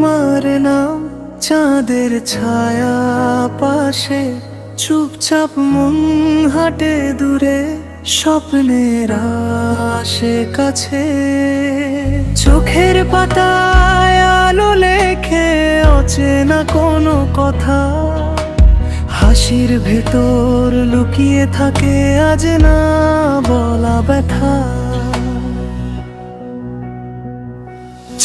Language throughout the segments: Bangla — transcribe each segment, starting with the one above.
তোমার নাম চাঁদের ছায়া পাশে, চুপচাপ মন হাঁটে দূরে, স্বপ্নের আসে কাছে। চোখের পাতায় আলো লেখে অচেনা কোনো কথা, হাসির ভেতর লুকিয়ে থাকে আজ না বলা ব্যথা।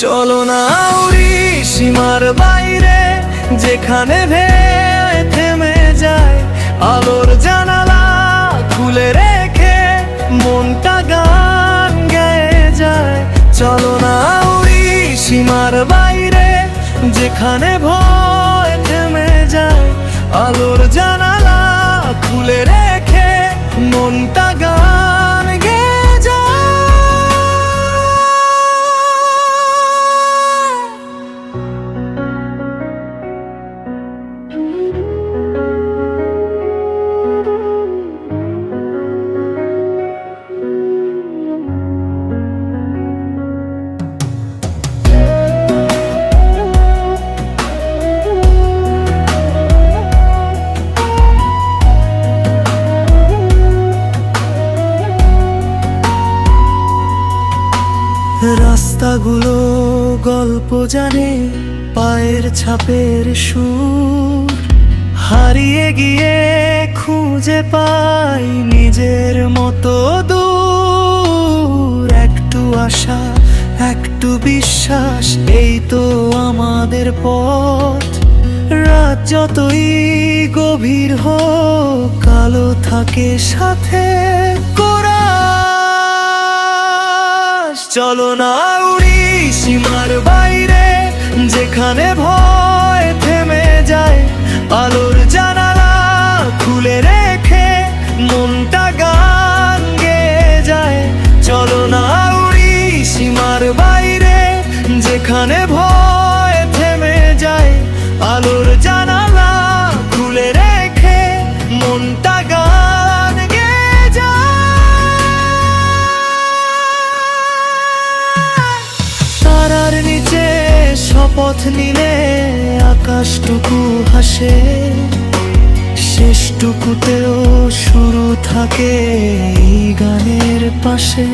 চলো না উড়ি সীমার বাইরে, যেখানে ভেয়ে থেমে যায় আলোর জানালা খুলে রেখে মনটা গান গেয়ে যায়। চলো না উড়ি সীমার বাইরে, যেখানে ভয় থেমে যায় আলোর জানালা খুলে রেখে মনটা গান গেয়ে যায়। রাস্তাগুলো গল্প জানে, পায়ের ছাপের সুর, হারিয়ে গিয়ে খুঁজে পাই নিজের মতো দূর। একটু আশা একটু বিশ্বাস, এই তো আমাদের পথ। রাত যতই গভীর হোক, কালো থাকে সাথে কোরাস। চলো না উড়ি সীমার বাইরে, যেখানে ভয় থেমে যায় আলোর জানালা খুলে রেখে মনটা গান গেয়ে যায়। চলো না উড়ি সীমার বাইরে, যেখানে ভয় থেমে যায় আলোর জানালা খুলে রেখে মনটা গান গেয়ে যায়। তারার নিচে শপথ নিলে আকাশটুকু হাসে, শেষটুকুতেও শুরু থাকে এই গানের পাশে।